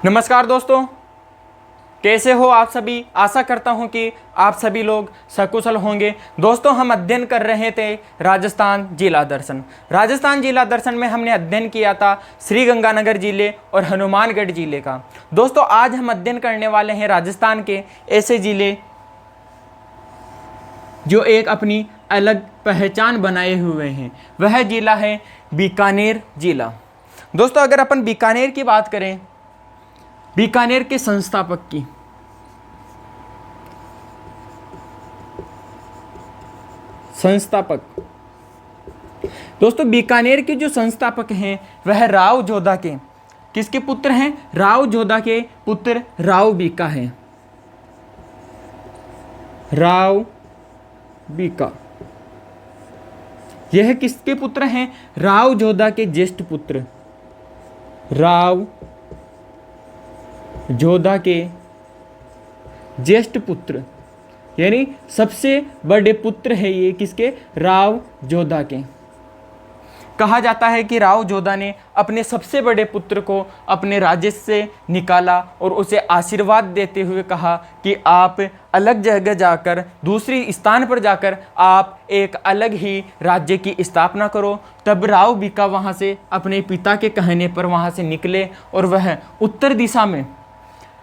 नमस्कार दोस्तों, कैसे हो आप सभी। आशा करता हूं कि आप सभी लोग सकुशल होंगे। दोस्तों, हम अध्ययन कर रहे थे राजस्थान जिला दर्शन। राजस्थान जिला दर्शन में हमने अध्ययन किया था श्री गंगानगर जिले और हनुमानगढ़ जिले का। दोस्तों, आज हम अध्ययन करने वाले हैं राजस्थान के ऐसे जिले जो एक अपनी अलग पहचान बनाए हुए हैं। वह जिला है बीकानेर जिला। दोस्तों, अगर अपन बीकानेर की बात करें, बीकानेर के संस्थापक की दोस्तों, बीकानेर के जो संस्थापक हैं वह राव जोधा के किसके पुत्र हैं? राव जोधा के पुत्र राव बीका हैं। राव बीका यह किसके पुत्र हैं? राव जोधा के ज्येष्ठ पुत्र, राव जोधा के ज्येष्ठ पुत्र, यानी सबसे बड़े पुत्र है ये किसके? राव जोधा के। कहा जाता है कि राव जोधा ने अपने सबसे बड़े पुत्र को अपने राज्य से निकाला और उसे आशीर्वाद देते हुए कहा कि आप अलग जगह जाकर, दूसरी स्थान पर जाकर आप एक अलग ही राज्य की स्थापना करो। तब राव बीका वहाँ से अपने पिता के कहने पर वहाँ से निकले और वह उत्तर दिशा में,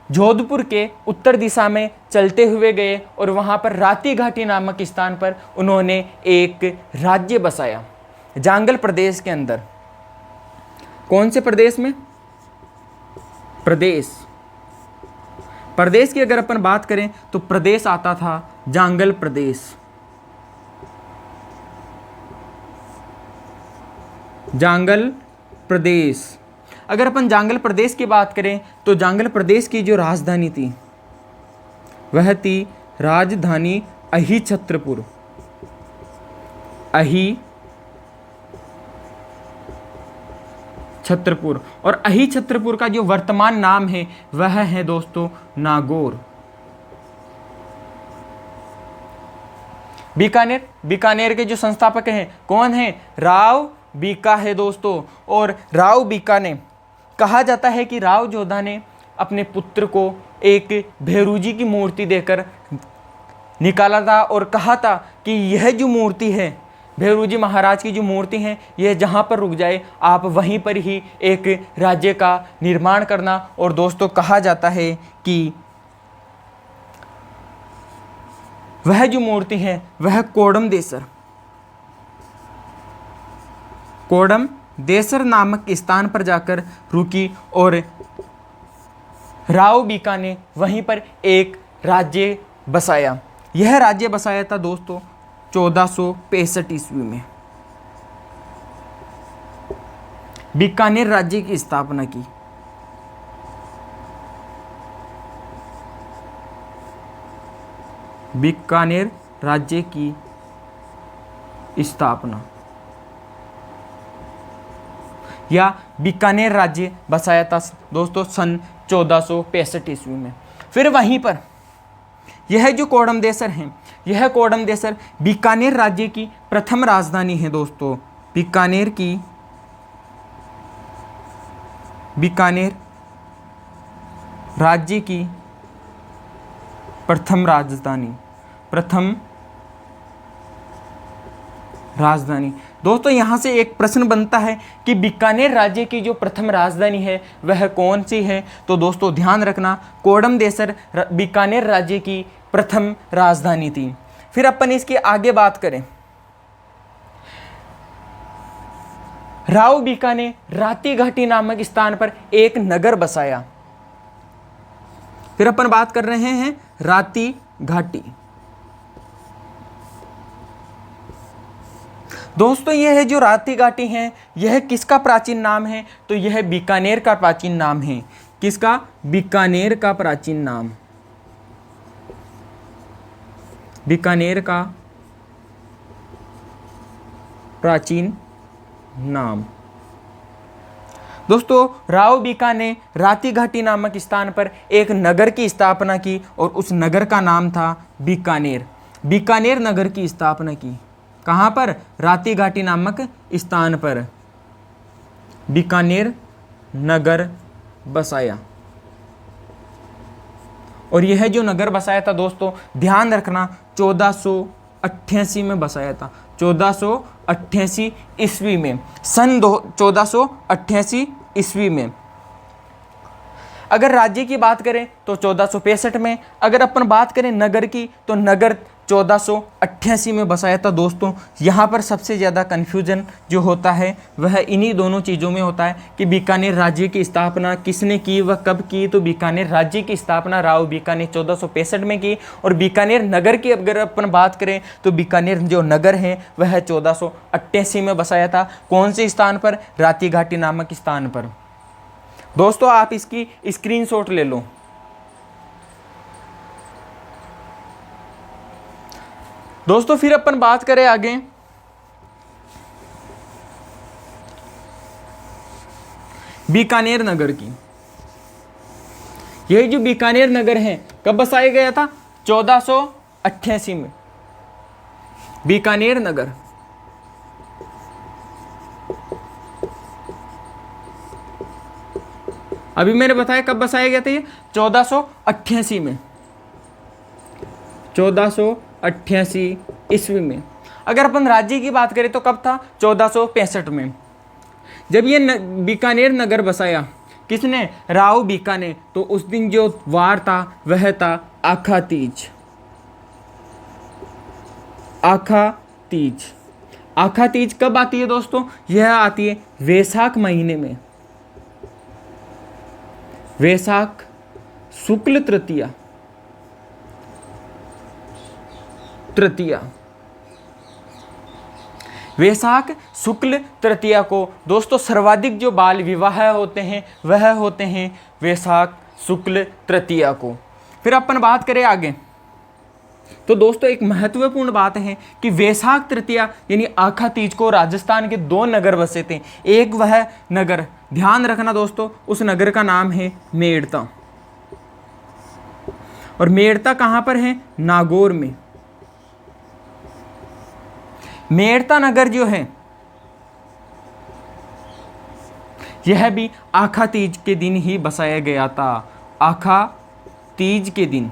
जोधपुर के उत्तर दिशा में चलते हुए गए और वहाँ पर राती घाटी नामक स्थान पर उन्होंने एक राज्य बसाया, जांगल प्रदेश के अंदर। कौन से प्रदेश में? प्रदेश की अगर अपन बात करें तो प्रदेश आता था जांगल प्रदेश। जांगल प्रदेश। अगर अपन जांगल प्रदेश की बात करें तो जांगल प्रदेश की जो राजधानी थी वह थी राजधानी अही छत्रपुर। अही छत्रपुर। और अही छत्रपुर का जो वर्तमान नाम है वह है दोस्तों नागौर। बीकानेर के जो संस्थापक हैं कौन है? राव बीका है दोस्तों। और राव बीका ने, कहा जाता है कि राव जोधा ने अपने पुत्र को एक भेरूजी की मूर्ति देकर निकाला था और कहा था कि यह जो मूर्ति है, भेरूजी महाराज की जो मूर्ति है, यह जहाँ पर रुक जाए आप वहीं पर ही एक राज्य का निर्माण करना। और दोस्तों, कहा जाता है कि वह जो मूर्ति है वह कोडम देसर नामक स्थान पर जाकर रुकी और राव बीका ने वहीं पर एक राज्य बसाया। यह राज्य बसाया था दोस्तों 1465 ईस्वी में। बीकानेर राज्य की स्थापना की। बीकानेर राज्य की स्थापना या बीकानेर राज्य बसाया था दोस्तों सन 1465 ईस्वी में। फिर वहीं पर यह जो कोडम देसर हैं, यह कोडम देसर बीकानेर राज्य की प्रथम राजधानी है दोस्तों। बीकानेर राज्य की प्रथम राजधानी। दोस्तों, यहाँ से एक प्रश्न बनता है कि बीकानेर राज्य की जो प्रथम राजधानी है वह कौन सी है? तो दोस्तों ध्यान रखना, कोडम देसर बीकानेर राज्य की प्रथम राजधानी थी। फिर अपन इसकी आगे बात करें, राव बीका ने राती घाटी नामक स्थान पर एक नगर बसाया। फिर अपन बात कर रहे हैं राती घाटी। दोस्तों, यह जो राती घाटी है यह किसका प्राचीन नाम है? तो यह बीकानेर का प्राचीन नाम है। किसका? बीकानेर का प्राचीन नाम। बीकानेर का प्राचीन नाम। दोस्तों, राव बीका ने राती घाटी नामक स्थान पर एक नगर की स्थापना की और उस नगर का नाम था बीकानेर। बीकानेर नगर की स्थापना की। कहाँ पर? राती घाटी नामक स्थान पर बीकानेर नगर बसाया। और यह जो नगर बसाया था दोस्तों, ध्यान रखना, 1488 में बसाया था, 1488 ईस्वी में, सन 1488 ईस्वी में। अगर राज्य की बात करें तो 1465 में, अगर अपन बात करें नगर की तो नगर 1488 में बसाया था दोस्तों। यहाँ पर सबसे ज़्यादा कन्फ्यूजन जो होता है वह इन्हीं दोनों चीज़ों में होता है कि बीकानेर राज्य की स्थापना किसने की, वह कब की। तो बीकानेर राज्य की स्थापना राव बीकानेर 1465 में की, और बीकानेर नगर की अगर अपन बात करें तो बीकानेर जो नगर है वह 1488 में बसाया था। कौन से स्थान पर? राती घाटी नामक स्थान पर। दोस्तों आप इसकी स्क्रीनशॉट ले लो। दोस्तों फिर अपन बात करें आगे, बीकानेर नगर की। यही जो बीकानेर नगर है कब बसाया गया था? 1488 में। बीकानेर नगर अभी मैंने बताया कब बसाया गया था, ये 1488 में, 1488 ईस्वी में। अगर अपन राज्य की बात करें तो कब था? 1465 में। जब ये बीकानेर नगर बसाया किसने? राव बीकानेर। तो उस दिन जो वार था वह था आखा तीज। आखा तीज। आखा तीज कब आती है दोस्तों? यह आती है वैशाख महीने में, वैशाख शुक्ल तृतीया। वैशाख शुक्ल तृतीया को दोस्तों सर्वाधिक जो बाल विवाह होते हैं वह होते हैं वैशाख शुक्ल तृतीया को। फिर अपन बात करें आगे तो दोस्तों एक महत्वपूर्ण बात है कि वैशाख तृतीया यानी आखा तीज को राजस्थान के 2 नगर बसे थे। एक वह नगर, ध्यान रखना दोस्तों, उस नगर का नाम है मेड़ता। और मेड़ता कहां पर है? नागौर में। मेड़ता नगर जो है यह भी आखा तीज के दिन ही बसाया गया था। आखा तीज के दिन।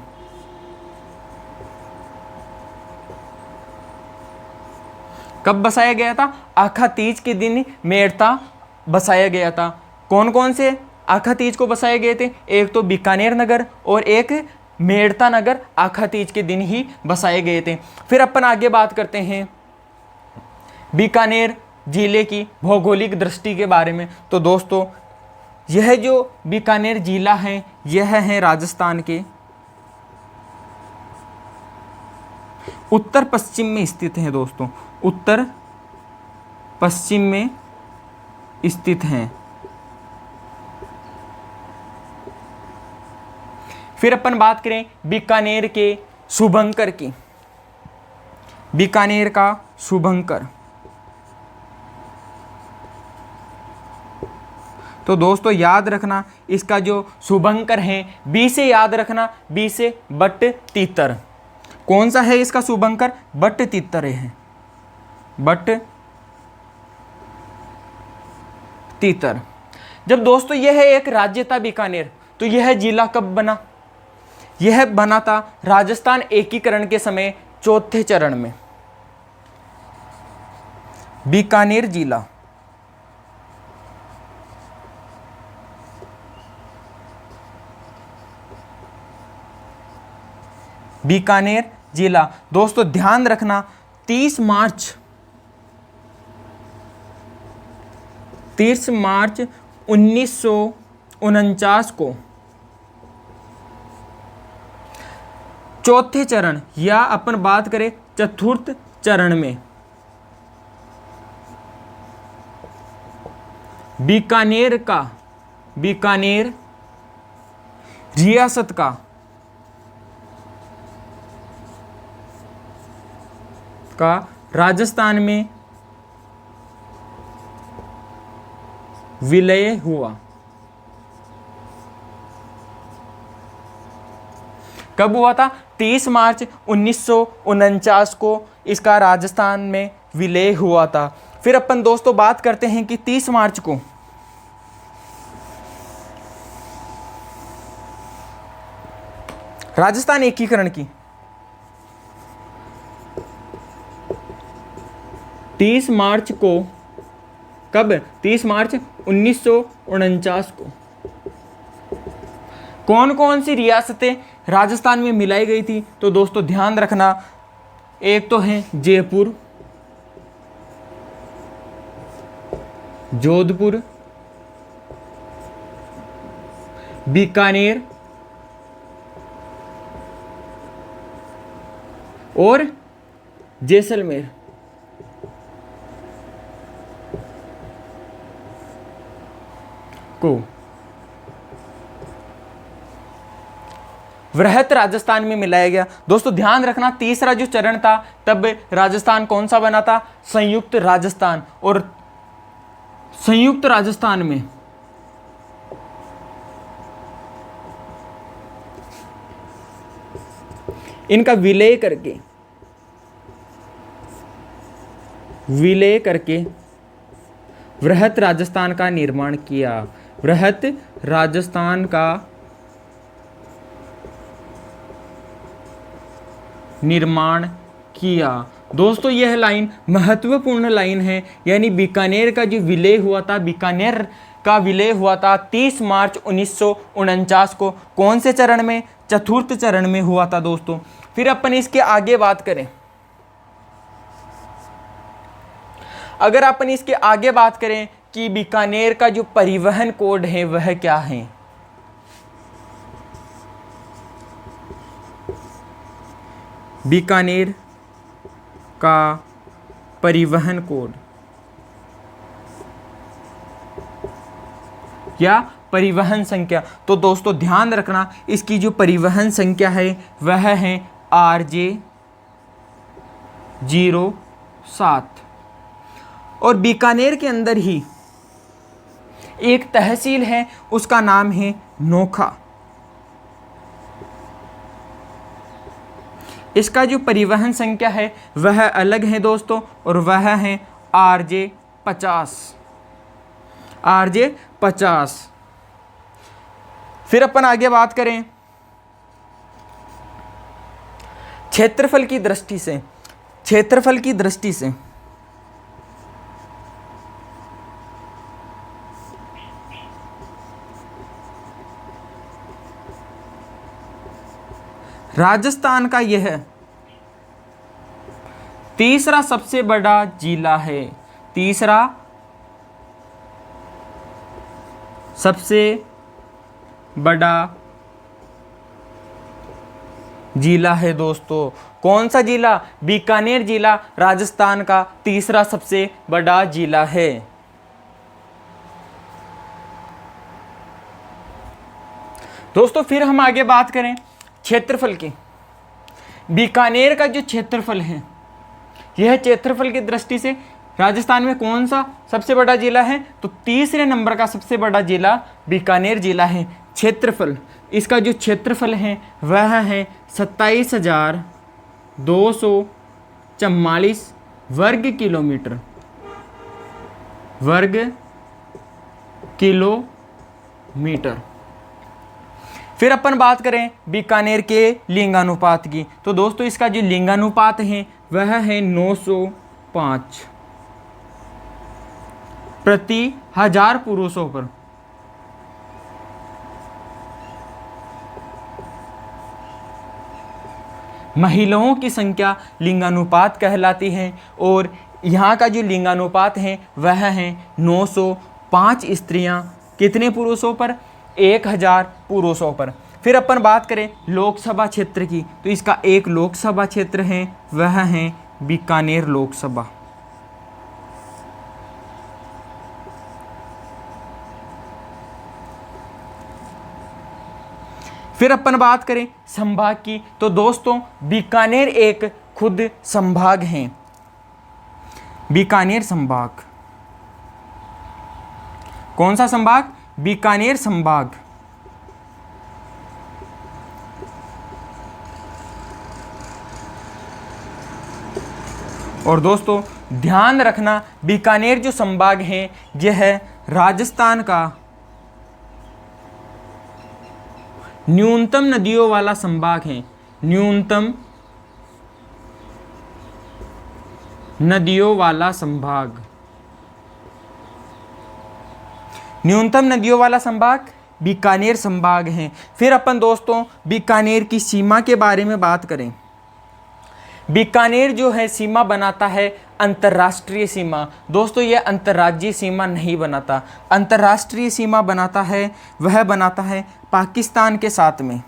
कब बसाया गया था? आखा तीज के दिन मेड़ता बसाया गया था। कौन कौन से आखा तीज को बसाए गए थे? एक तो बीकानेर नगर और एक मेड़ता नगर आखा तीज के दिन ही बसाए गए थे। फिर अपन आगे बात करते हैं बीकानेर जिले की भौगोलिक दृष्टि के बारे में। तो दोस्तों यह जो बीकानेर जिला है यह है राजस्थान के उत्तर पश्चिम में स्थित है दोस्तों, उत्तर पश्चिम में स्थित हैं। फिर अपन बात करें बीकानेर के शुभंकर की। बीकानेर का शुभंकर। तो दोस्तों याद रखना इसका जो शुभंकर है बी से याद रखना, बी से बट तीतर। कौन सा है इसका शुभंकर? बट तीतर है, बट तीतर। जब दोस्तों यह एक राज्य था बीकानेर, तो यह जिला कब बना? यह बना था राजस्थान एकीकरण के समय चौथे चरण में। बीकानेर जिला बीकानेर जिला दोस्तों ध्यान रखना 30 मार्च 1949 को चौथे चरण या अपन बात करें चतुर्थ चरण में बीकानेर रियासत का राजस्थान में विलय हुआ। कब हुआ था? 30 मार्च 1949 को इसका राजस्थान में विलय हुआ था। फिर अपन दोस्तों बात करते हैं कि 30 मार्च को राजस्थान एकीकरण की 30 मार्च को, कब? 30 मार्च 1949 को। कौन कौन सी रियासतें राजस्थान में मिलाई गई थी? तो दोस्तों ध्यान रखना, एक तो है जयपुर, जोधपुर, बीकानेर और जैसलमेर। को वृहत राजस्थान में मिलाया गया। दोस्तों ध्यान रखना, तीसरा जो चरण था तब राजस्थान कौन सा बना था? संयुक्त राजस्थान। और संयुक्त राजस्थान में इनका विलय करके वृहत राजस्थान का निर्माण किया। वृहत राजस्थान का निर्माण किया। दोस्तों यह लाइन महत्वपूर्ण लाइन है, यानी बीकानेर का जो विलय हुआ था, बीकानेर का विलय हुआ था 30 मार्च 1949 को। कौन से चरण में? चतुर्थ चरण में हुआ था दोस्तों। फिर अपन इसके आगे बात करें, अगर अपन इसके आगे बात करें कि बीकानेर का जो परिवहन कोड है वह क्या है? बीकानेर का परिवहन कोड या परिवहन संख्या, तो दोस्तों ध्यान रखना, इसकी जो परिवहन संख्या है वह है RJ07। और बीकानेर के अंदर ही एक तहसील है, उसका नाम है नोखा। इसका जो परिवहन संख्या है वह अलग है दोस्तों, और वह है RJ50। फिर अपन आगे बात करें क्षेत्रफल की दृष्टि से राजस्थान का यह तीसरा सबसे बड़ा जिला है। तीसरा सबसे बड़ा जिला है दोस्तों। कौन सा जिला? बीकानेर जिला राजस्थान का तीसरा सबसे बड़ा जिला है। दोस्तों फिर हम आगे बात करें क्षेत्रफल की। बीकानेर का जो क्षेत्रफल है, यह क्षेत्रफल की दृष्टि से राजस्थान में कौन सा सबसे बड़ा जिला है? तो तीसरे नंबर का सबसे बड़ा जिला बीकानेर जिला है। क्षेत्रफल, इसका जो क्षेत्रफल है वह है 27,244 वर्ग किलोमीटर। फिर अपन बात करें बीकानेर के लिंगानुपात की, तो दोस्तों इसका जो लिंगानुपात है वह है 905 प्रति 1000 पुरुषों पर। महिलाओं की संख्या लिंगानुपात कहलाती है, और यहाँ का जो लिंगानुपात है वह है 905 स्त्रियां कितने पुरुषों पर? 1000 पुरुषों पर। फिर अपन बात करें लोकसभा क्षेत्र की, तो इसका एक लोकसभा क्षेत्र है वह है बीकानेर लोकसभा। फिर अपन बात करें संभाग की, तो दोस्तों बीकानेर एक खुद संभाग है। बीकानेर संभाग, कौन सा संभाग? बीकानेर संभाग। और दोस्तों ध्यान रखना, बीकानेर जो संभाग है यह राजस्थान का न्यूनतम नदियों वाला संभाग है, न्यूनतम नदियों वाला संभाग, न्यूनतम नदियों वाला संभाग बीकानेर संभाग है। फिर अपन दोस्तों बीकानेर की सीमा के बारे में बात करें। बीकानेर जो है सीमा बनाता है अंतर्राष्ट्रीय सीमा। दोस्तों ये अंतर्राज्यीय सीमा नहीं बनाता, अंतर्राष्ट्रीय सीमा बनाता है, वह बनाता है पाकिस्तान के साथ में।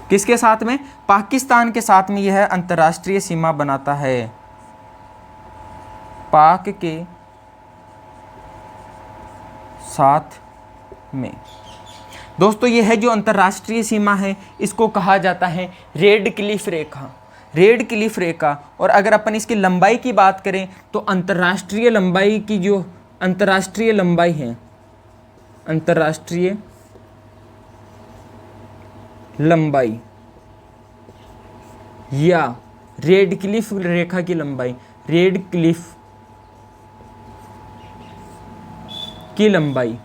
किसके साथ में? पाकिस्तान के साथ में यह अंतर्राष्ट्रीय सीमा बनाता है, पाक के साथ में। दोस्तों यह है जो अंतर्राष्ट्रीय सीमा है, इसको कहा जाता है रेड क्लिफ रेखा, रेड क्लिफ रेखा। और अगर अपन इसकी लंबाई की बात करें तो अंतर्राष्ट्रीय लंबाई की जो अंतर्राष्ट्रीय लंबाई है, अंतर्राष्ट्रीय लंबाई या रेड क्लिफ रेखा की लंबाई, रेड क्लिफ की लंबाई,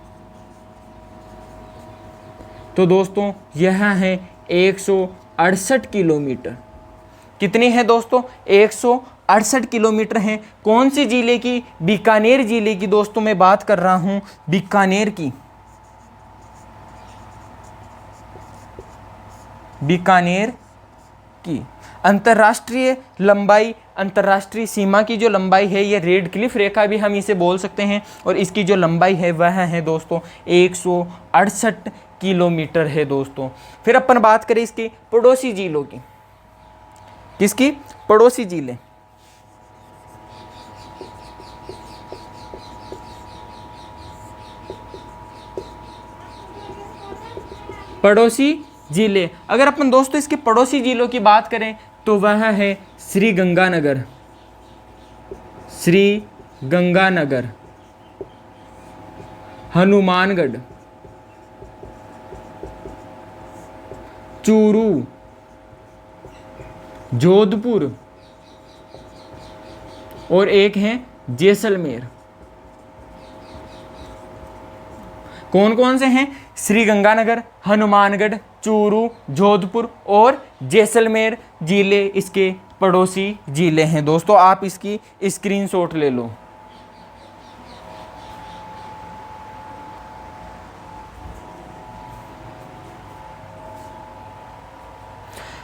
तो दोस्तों यह है 168 किलोमीटर। कितनी है दोस्तों? 168 किलोमीटर है। कौन सी जिले की? बीकानेर जिले की दोस्तों मैं बात कर रहा हूं, बीकानेर की, बीकानेर की। अंतर्राष्ट्रीय लंबाई, अंतर्राष्ट्रीय सीमा की जो लंबाई है ये रेड क्लिफ रेखा भी हम इसे बोल सकते हैं, और इसकी जो लंबाई है वह है दोस्तों 168 किलोमीटर है दोस्तों। फिर अपन बात करें इसकी पड़ोसी जिलों की। किसकी? पड़ोसी जिले। पड़ोसी जिले, अगर अपन दोस्तों इसके पड़ोसी जिलों की बात करें तो वह है श्री गंगानगर, श्री गंगानगर, हनुमानगढ़, चूरू, जोधपुर और एक है जैसलमेर। कौन कौन से हैं? श्री गंगानगर, हनुमानगढ़, चूरू, जोधपुर और जैसलमेर जिले इसके पड़ोसी जिले हैं। दोस्तों आप इसकी स्क्रीनशॉट ले लो।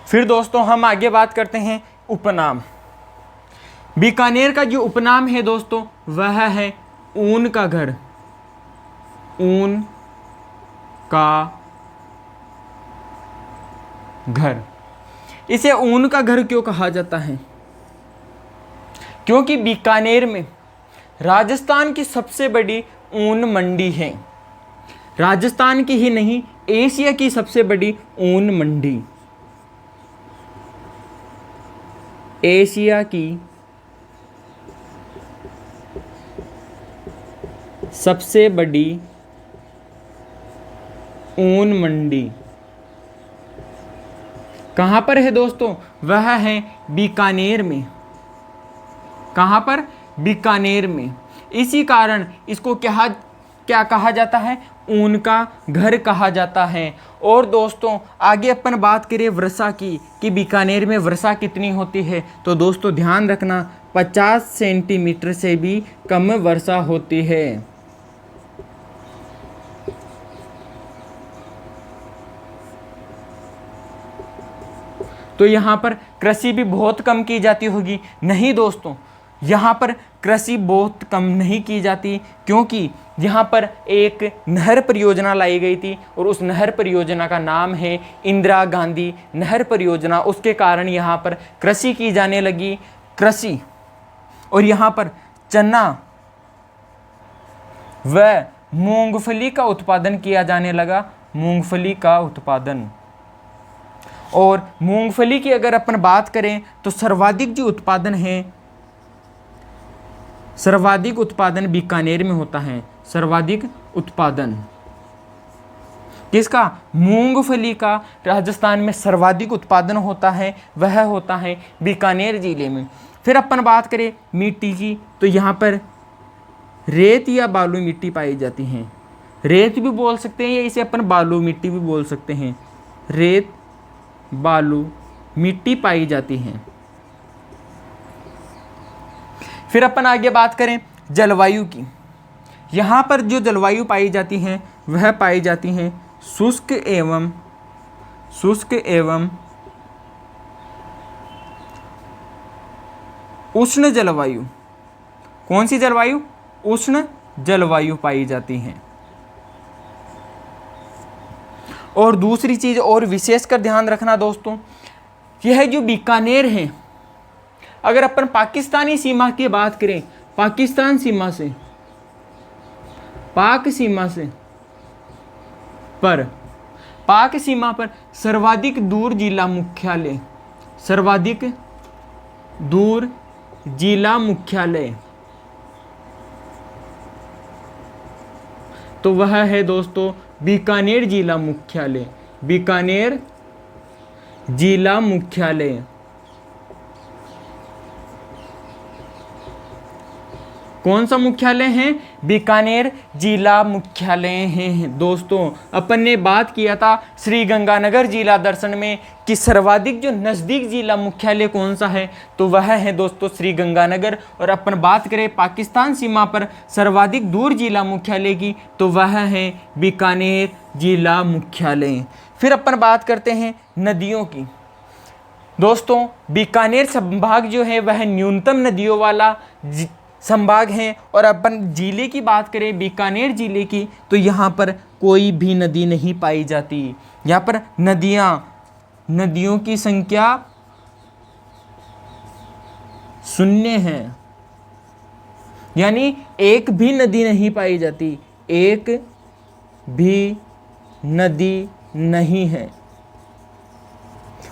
फिर दोस्तों हम आगे बात करते हैं उपनाम। बीकानेर का जो उपनाम है दोस्तों वह है ऊन का घर, ऊन का घर। इसे ऊन का घर क्यों कहा जाता है? क्योंकि बीकानेर में राजस्थान की सबसे बड़ी ऊन मंडी है, राजस्थान की ही नहीं एशिया की सबसे बड़ी ऊन मंडी, एशिया की सबसे बड़ी ऊन मंडी कहाँ पर है दोस्तों? वह है बीकानेर में। कहाँ पर? बीकानेर में। इसी कारण इसको क्या कहा जाता है? ऊन का घर कहा जाता है। और दोस्तों आगे अपन बात करें वर्षा की कि बीकानेर में वर्षा कितनी होती है, तो दोस्तों ध्यान रखना 50 सेंटीमीटर से भी कम वर्षा होती है। तो यहाँ पर कृषि भी बहुत कम की जाती होगी। नहीं दोस्तों, यहाँ पर कृषि बहुत कम नहीं की जाती, क्योंकि यहाँ पर एक नहर परियोजना लाई गई थी और उस नहर परियोजना का नाम है इंदिरा गांधी नहर परियोजना। उसके कारण यहाँ पर कृषि की जाने लगी, कृषि, और यहाँ पर चना व मूंगफली का उत्पादन किया जाने लगा, मूंगफली का उत्पादन। और मूंगफली की अगर अपन बात करें तो सर्वाधिक जो उत्पादन है, सर्वाधिक उत्पादन बीकानेर में होता है। सर्वाधिक उत्पादन किसका? मूंगफली का राजस्थान में सर्वाधिक उत्पादन होता है, वह होता है बीकानेर जिले में। फिर अपन बात करें मिट्टी की, तो यहाँ पर रेत या बालू मिट्टी पाई जाती है, रेत भी बोल सकते हैं या इसे अपन बालू मिट्टी भी बोल सकते हैं। रेत, बालू, मिट्टी पाई जाती है। फिर अपन आगे बात करें जलवायु की। यहाँ पर जो जलवायु पाई जाती है वह पाई जाती है शुष्क एवं उष्ण जलवायु। कौन सी जलवायु? उष्ण जलवायु पाई जाती है। और दूसरी चीज और विशेष कर ध्यान रखना दोस्तों, यह जो बीकानेर है, अगर अपन पाकिस्तानी सीमा की बात करें, पाकिस्तान सीमा से, पाक सीमा से पर, पाक सीमा पर सर्वाधिक दूर जिला मुख्यालय, सर्वाधिक दूर जिला मुख्यालय, तो वह है दोस्तों बीकानेर जिला मुख्यालय। बीकानेर जिला मुख्यालय। कौन सा मुख्यालय है? बीकानेर जिला मुख्यालय है दोस्तों। अपन ने बात किया था श्री गंगानगर जिला दर्शन में कि सर्वाधिक जो नज़दीक जिला मुख्यालय कौन सा है, तो वह है दोस्तों श्री गंगानगर। और अपन बात करें पाकिस्तान सीमा पर सर्वाधिक दूर जिला मुख्यालय की, तो वह है बीकानेर जिला मुख्यालय। फिर अपन बात करते हैं नदियों की। दोस्तों बीकानेर संभाग जो है वह न्यूनतम नदियों वाला संभाग है। और अपन जिले की बात करें, बीकानेर जिले की, तो यहाँ पर कोई भी नदी नहीं पाई जाती। यहाँ पर नदियों की संख्या 0 है, यानी एक भी नदी नहीं पाई जाती, एक भी नदी नहीं है।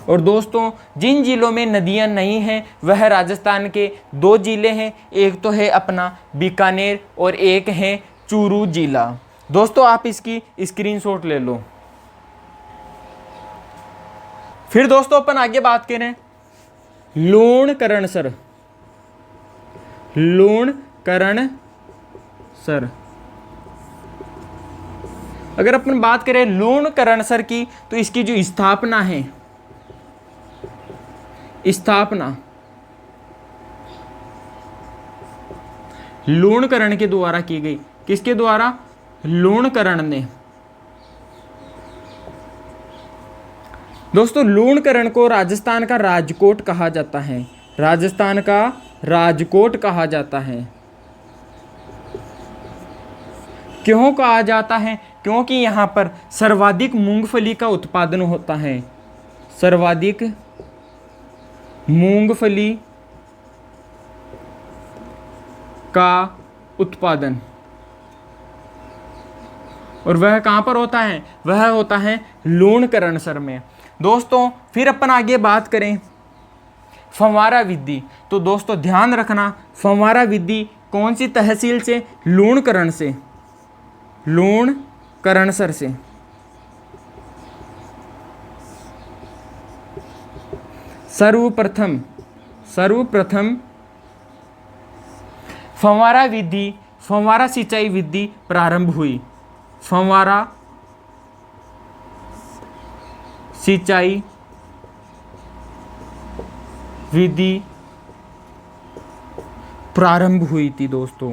और दोस्तों जिन जिलों में नदियां नहीं हैं वह राजस्थान के 2 जिले हैं, एक तो है अपना बीकानेर और एक है चूरू जिला। दोस्तों आप इसकी स्क्रीनशॉट ले लो। फिर दोस्तों अपन आगे बात करें लूणकरणसर। लूणकरणसर, अगर अपन बात करें लूणकरणसर की, तो इसकी जो स्थापना है, स्थापना लूणकरण के द्वारा की गई। किसके द्वारा? लूणकरण ने। दोस्तों लूणकरण को राजस्थान का राजकोट कहा जाता है। राजस्थान का राजकोट कहा जाता है। क्यों कहा जाता है? क्योंकि यहाँ पर सर्वाधिक मूंगफली का उत्पादन होता है। सर्वाधिक मूंगफली का उत्पादन। और वह कहाँ पर होता है? वह होता है लूणकरणसर में। दोस्तों फिर अपन आगे बात करें फव्वारा विधि। तो दोस्तों ध्यान रखना, फव्वारा विधि कौन सी तहसील से? लूणकरण से, लूणकरणसर से। सर्वप्रथम फव्वारा विधि, फव्वारा सिंचाई विधि प्रारंभ हुई। फव्वारा सिंचाई विधि प्रारंभ हुई थी दोस्तों।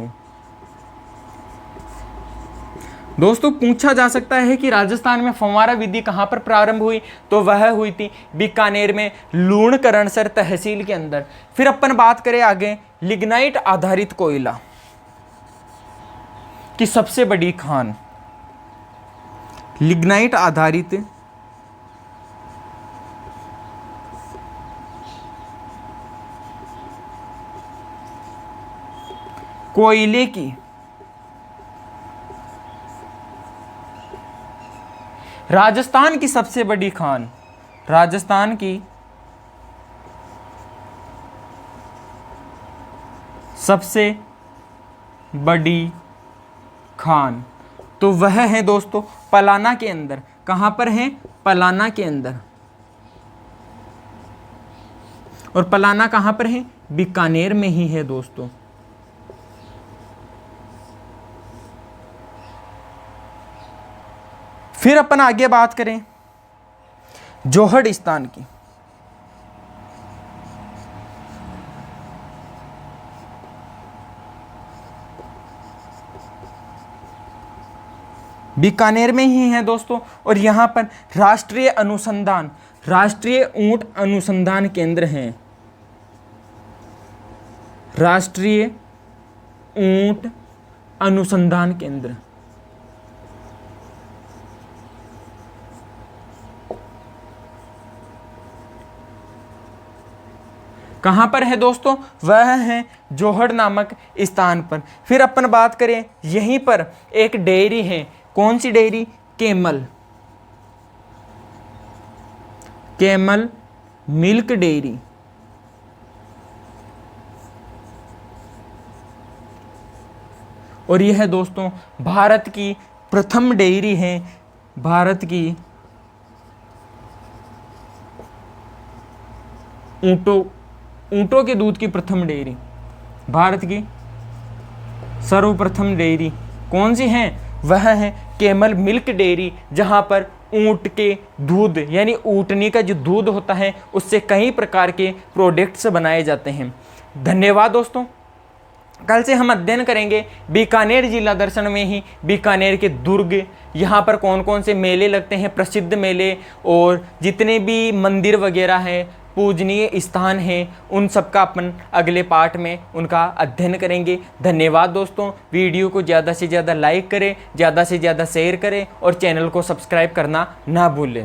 दोस्तों पूछा जा सकता है कि राजस्थान में फव्वारा विधि कहाँ पर प्रारंभ हुई, तो वह हुई थी बीकानेर में लूणकरणसर तहसील के अंदर। फिर अपन बात करें आगे लिग्नाइट आधारित कोयला की सबसे बड़ी खान। लिग्नाइट आधारित कोयले की राजस्थान की सबसे बड़ी खान, राजस्थान की सबसे बड़ी खान, तो वह है दोस्तों पलाना के अंदर। कहाँ पर है? पलाना के अंदर। और पलाना कहाँ पर है? बीकानेर में ही है दोस्तों। फिर अपन आगे बात करें जोहड़स्तान की। बीकानेर में ही है दोस्तों, और यहाँ पर राष्ट्रीय ऊंट अनुसंधान केंद्र है। राष्ट्रीय ऊंट अनुसंधान केंद्र। कहाँ पर है दोस्तों? वह है जोहड़ नामक स्थान पर। फिर अपन बात करें, यहीं पर एक डेयरी है। कौन सी डेयरी? Camel milk dairy. और यह दोस्तों भारत की प्रथम डेयरी है, भारत की ऊंटों के दूध की प्रथम डेयरी, भारत की सर्वप्रथम डेयरी कौन सी है? वह है कैमल मिल्क डेयरी, जहां पर ऊंट के दूध यानी ऊँटनी का जो दूध होता है उससे कई प्रकार के प्रोडक्ट्स बनाए जाते हैं। धन्यवाद दोस्तों। कल से हम अध्ययन करेंगे बीकानेर जिला दर्शन में ही बीकानेर के दुर्ग, यहाँ पर कौन कौन से मेले लगते हैं, प्रसिद्ध मेले, और जितने भी मंदिर वगैरह हैं, पूजनीय स्थान हैं, उन सब का अपन अगले पार्ट में उनका अध्ययन करेंगे। धन्यवाद दोस्तों। वीडियो को ज़्यादा से ज़्यादा लाइक करें, ज़्यादा से ज़्यादा शेयर करें और चैनल को सब्सक्राइब करना ना भूलें।